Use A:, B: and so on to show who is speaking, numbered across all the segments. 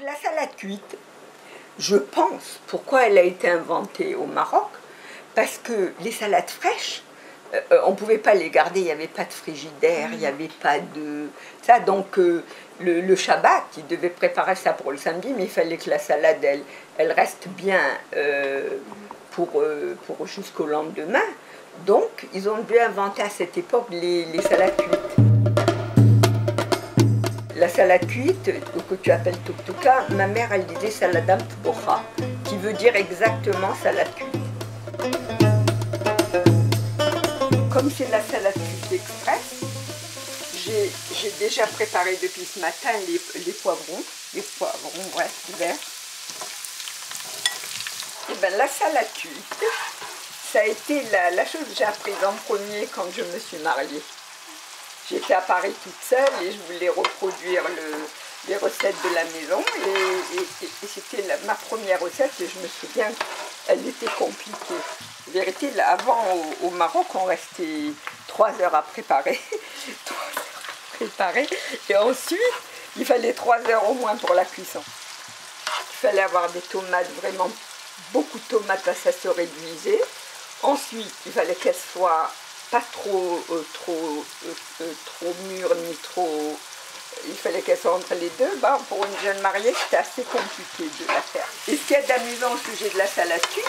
A: la salade cuite, je pense, pourquoi elle a été inventée au Maroc, parce que les salades fraîches, on ne pouvait pas les garder, il n'y avait pas de frigidaire, il n'y avait pas de... ça. Donc le Shabbat, ils devaient préparer ça pour le samedi, mais il fallait que la salade, elle reste bien pour jusqu'au lendemain. Donc ils ont dû inventer à cette époque les salades cuites. La salade cuite, que tu appelles tuktuka, ma mère elle disait saladam tbokha, qui veut dire exactement salade cuite. Comme c'est la salade cuite express, j'ai déjà préparé depuis ce matin les poivrons, ouais, verts. Et bien la salade cuite, ça a été la chose que j'ai apprise en premier quand je me suis mariée. J'étais à Paris toute seule et je voulais reproduire les recettes de la maison et c'était ma première recette et je me souviens qu'elle était compliquée. En vérité, là, avant au Maroc, on restait 3 heures à préparer. 3 heures à préparer. Et ensuite, il fallait 3 heures au moins pour la cuisson. Il fallait avoir des tomates, vraiment beaucoup de tomates parce que ça se réduisait. Ensuite, il fallait qu'elles soient pas trop mûres ni trop... Il fallait qu'elles soient entre les deux. Ben, pour une jeune mariée, c'était assez compliqué de la faire. Et ce qu'il y a d'amusant au sujet de la salade cuite,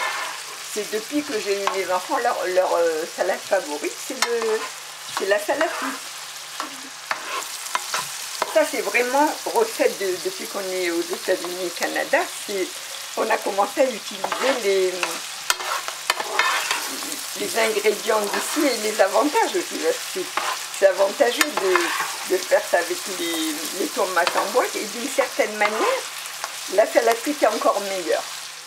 A: c'est depuis que j'ai eu mes enfants, leur salade favorite, c'est la salade cuite. Ça, c'est vraiment recette depuis qu'on est aux États-Unis et Canada. On a commencé à utiliser les ingrédients d'ici et les avantages aussi. C'est avantageux de faire ça avec les tomates en boîte et d'une certaine manière, la salade cuite est encore meilleure.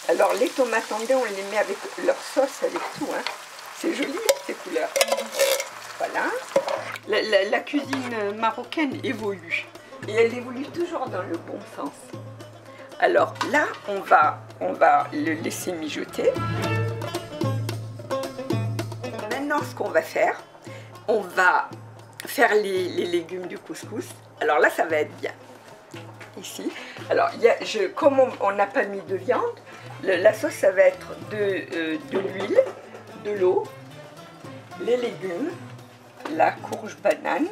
A: Alors les tomates en dés, on les met avec leur sauce, avec tout. Hein. C'est joli ces couleurs. Voilà. La cuisine marocaine évolue. Et elle évolue toujours dans le bon sens. Alors là, on va le laisser mijoter. Maintenant, ce qu'on va faire, on va faire les légumes du couscous. Alors là, ça va être bien. Ici. Alors, comme on n'a pas mis de viande, la sauce, ça va être de l'huile, de l'eau, les légumes, la courge banane.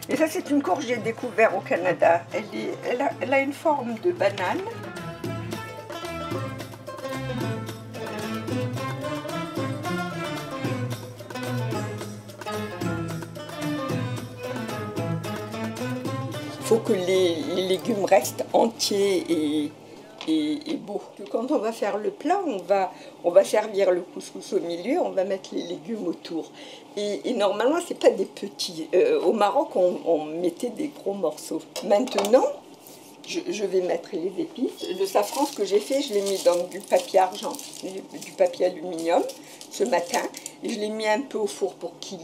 A: Et ça, c'est une courge que j'ai découverte au Canada. Elle a une forme de banane. Il faut que les légumes restent entiers et beaux. Quand on va faire le plat, on va servir le couscous au milieu, on va mettre les légumes autour. Et normalement, c'est pas des petits. Au Maroc, on mettait des gros morceaux. Maintenant, je vais mettre les épices. Le safran, ce que j'ai fait, je l'ai mis dans du papier argent, du papier aluminium ce matin. Et je l'ai mis un peu au four pour qu'il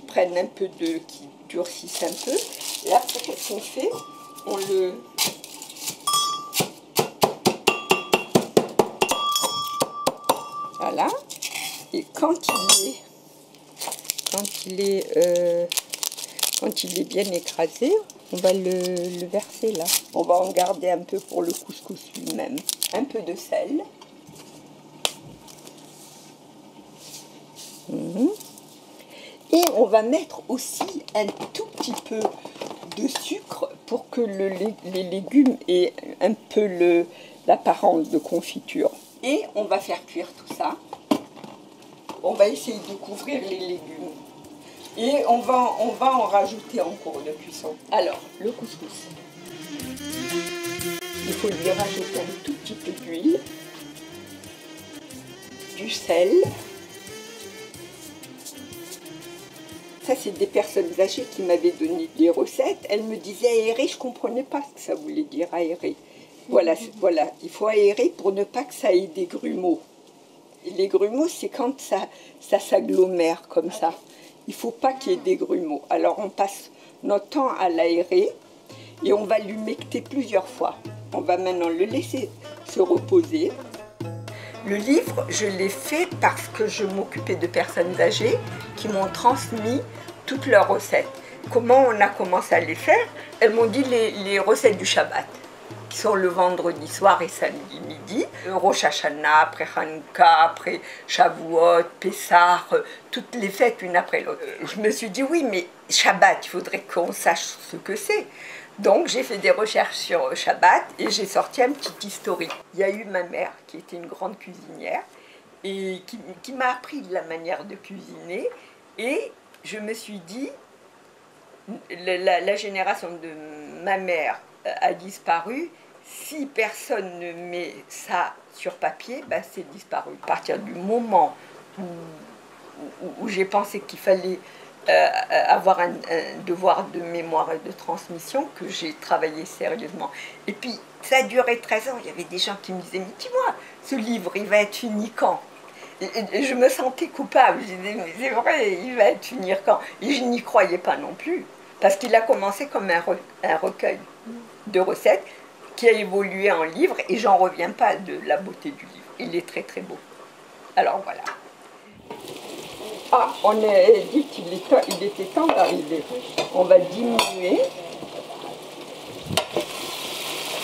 A: prenne un peu qu'il durcisse un peu. Et après, qu'est-ce qu'on fait? On le... Voilà. Et quand il est bien écrasé, on va le verser là. On va en garder un peu pour le couscous lui-même. Un peu de sel. Et on va mettre aussi un tout petit peu de sucre pour que les légumes aient un peu l'apparence de confiture. Et on va faire cuire tout ça. On va essayer de couvrir les légumes. Et on va en rajouter en cours de cuisson. Alors, le couscous. Il faut lui rajouter un tout petit peu d'huile, du sel. Ça, c'est des personnes âgées qui m'avaient donné des recettes. Elles me disaient aérer, je ne comprenais pas ce que ça voulait dire aérer. Voilà, il faut aérer pour ne pas que ça ait des grumeaux. Et les grumeaux, c'est quand ça s'agglomère comme ça. Il ne faut pas qu'il y ait des grumeaux. Alors on passe notre temps à l'aérer et on va l'humecter plusieurs fois. On va maintenant le laisser se reposer. Le livre, je l'ai fait parce que je m'occupais de personnes âgées qui m'ont transmis toutes leurs recettes. comment on a commencé à les faire? Elles m'ont dit les recettes du Shabbat, qui sont le vendredi soir et samedi midi. Rosh Hashanah, après Hanouka, après Shavuot, Pessah, toutes les fêtes une après l'autre. Je me suis dit oui, mais Shabbat, il faudrait qu'on sache ce que c'est. Donc j'ai fait des recherches sur Shabbat et j'ai sorti un petit historique. Il y a eu ma mère qui était une grande cuisinière et qui m'a appris la manière de cuisiner, et je me suis dit, la génération de ma mère a disparu, si personne ne met ça sur papier, ben c'est disparu. À partir du moment où j'ai pensé qu'il fallait avoir un devoir de mémoire et de transmission, que j'ai travaillé sérieusement. Et puis ça a duré 13 ans, il y avait des gens qui me disaient, mais dis-moi, ce livre il va être fini quand? Et je me sentais coupable, je disais, mais c'est vrai, il va être fini quand? Et je n'y croyais pas non plus, parce qu'il a commencé comme un recueil de recettes qui a évolué en livre, et j'en reviens pas de la beauté du livre. Il est très très beau. Alors voilà. Ah, on a dit qu'il était temps d'arriver. On va diminuer.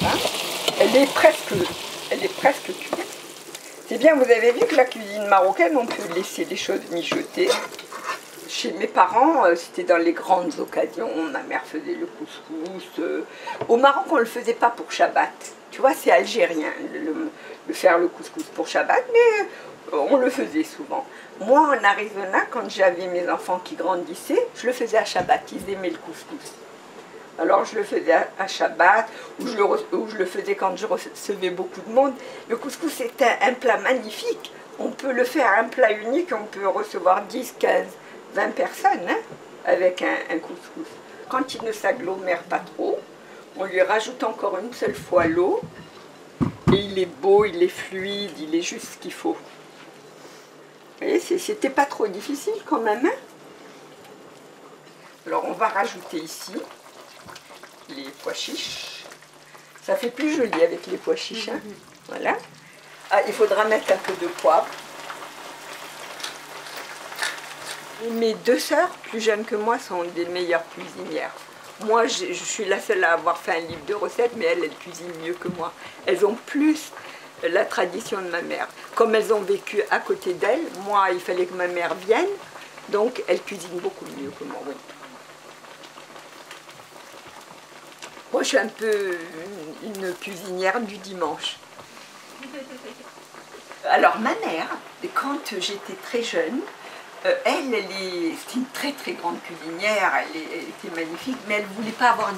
A: Hein? Elle est presque cuite. C'est bien, vous avez vu que la cuisine marocaine, on peut laisser les choses mijoter. Chez mes parents, c'était dans les grandes occasions. Ma mère faisait le couscous. Au Maroc, on ne le faisait pas pour Shabbat. Tu vois, c'est algérien de faire le couscous pour Shabbat, mais on le faisait souvent. Moi, en Arizona, quand j'avais mes enfants qui grandissaient, je le faisais à Shabbat. Ils aimaient le couscous. Alors je le faisais à Shabbat, ou je le faisais quand je recevais beaucoup de monde. Le couscous est un plat magnifique. On peut le faire un plat unique, on peut recevoir 10, 15, 20 personnes hein, avec un couscous. Quand il ne s'agglomère pas trop, on lui rajoute encore une seule fois l'eau. Et il est beau, il est fluide, il est juste ce qu'il faut. Vous voyez, c'était pas trop difficile quand même. Hein. Alors on va rajouter ici les pois chiches. Ça fait plus joli avec les pois chiches. Hein. Voilà. Ah, il faudra mettre un peu de poivre. Mes deux sœurs, plus jeunes que moi, sont des meilleures cuisinières. Moi, je suis la seule à avoir fait un livre de recettes, mais elles cuisinent mieux que moi. Elles ont plus la tradition de ma mère. Comme elles ont vécu à côté d'elles, moi, il fallait que ma mère vienne, donc elles cuisinent beaucoup mieux que moi. Oui. Moi, je suis un peu une cuisinière du dimanche. Alors, ma mère, quand j'étais très jeune, elle c'est une très très grande cuisinière, elle était magnifique, mais elle ne voulait pas avoir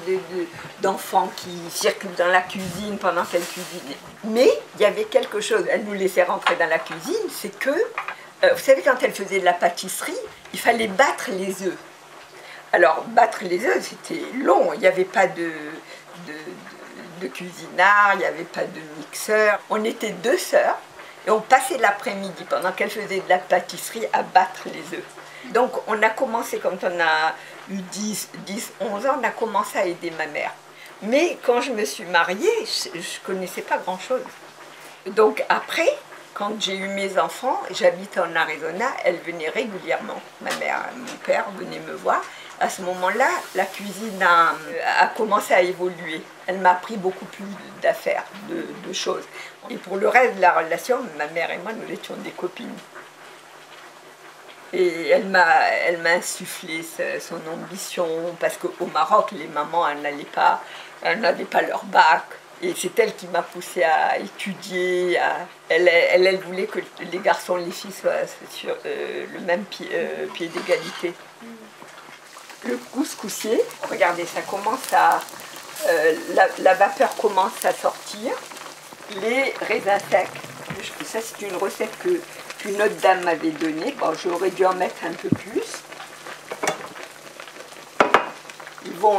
A: d'enfants qui circulent dans la cuisine pendant qu'elle cuisinait. Mais il y avait quelque chose, elle nous laissait rentrer dans la cuisine, c'est que, vous savez, quand elle faisait de la pâtisserie, il fallait battre les œufs. Alors, battre les œufs, c'était long, il n'y avait pas de cuisinard, il n'y avait pas de mixeur. On était deux sœurs et on passait l'après-midi, pendant qu'elle faisait de la pâtisserie, à battre les œufs. Donc, on a commencé, quand on a eu 10, 11 ans, on a commencé à aider ma mère. Mais quand je me suis mariée, je ne connaissais pas grand-chose. Donc, après, quand j'ai eu mes enfants, j'habite en Arizona, elle venait régulièrement. Ma mère, mon père venaient me voir. À ce moment-là, la cuisine a commencé à évoluer. Elle m'a appris beaucoup plus d'affaires, de choses. Et pour le reste de la relation, ma mère et moi, nous étions des copines. Et elle m'a insufflé son ambition, parce qu'au Maroc, les mamans, elles n'avaient pas leur bac. Et c'est elle qui m'a poussée à étudier. Elle voulait que les garçons et les filles soient sur le même pied d'égalité. Le couscoussier, regardez, ça commence à... la vapeur commence à sortir. Les raisins secs, ça c'est une recette qu'une autre dame m'avait donnée. Bon, j'aurais dû en mettre un peu plus.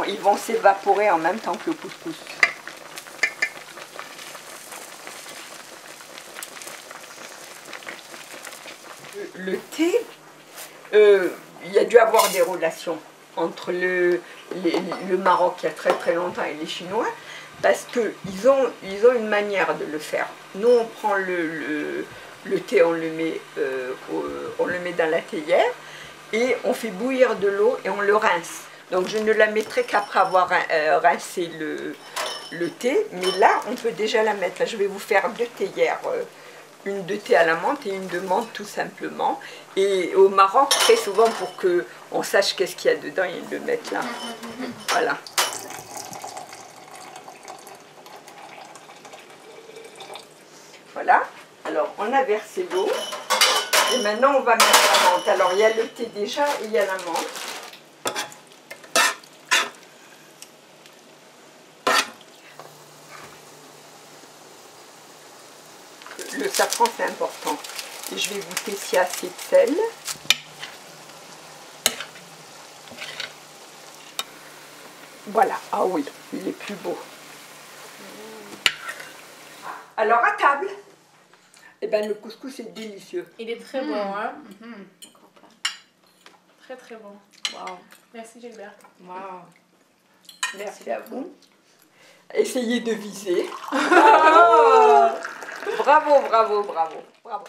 A: Ils vont s'évaporer en même temps que le couscous. Le thé, il y a dû avoir des relations entre le Maroc il y a très très longtemps et les Chinois, parce qu'ils ont une manière de le faire. Nous on prend le thé, on le met dans la théière et on fait bouillir de l'eau et on le rince. Donc je ne la mettrai qu'après avoir rincé le thé. Mais là, on peut déjà la mettre. Là, je vais vous faire 2 théières. Une de thé à la menthe et une de menthe tout simplement. Et au Maroc, très souvent, pour qu'on sache qu'est-ce qu'il y a dedans, ils le mettent là. Voilà. Voilà. Alors, on a versé l'eau. Et maintenant, on va mettre la menthe. Alors, il y a le thé déjà et il y a la menthe. Le safran, c'est important. Et je vais goûter s'il y a assez de sel. Voilà. Ah oui, il est plus beau. Alors, à table. Eh ben, le couscous est délicieux.
B: Il est très bon, hein. Très très bon.
C: Wow.
B: Merci Gilbert.
C: Wow.
A: Merci à vous. Essayez de viser. Bravo, bravo, bravo, bravo.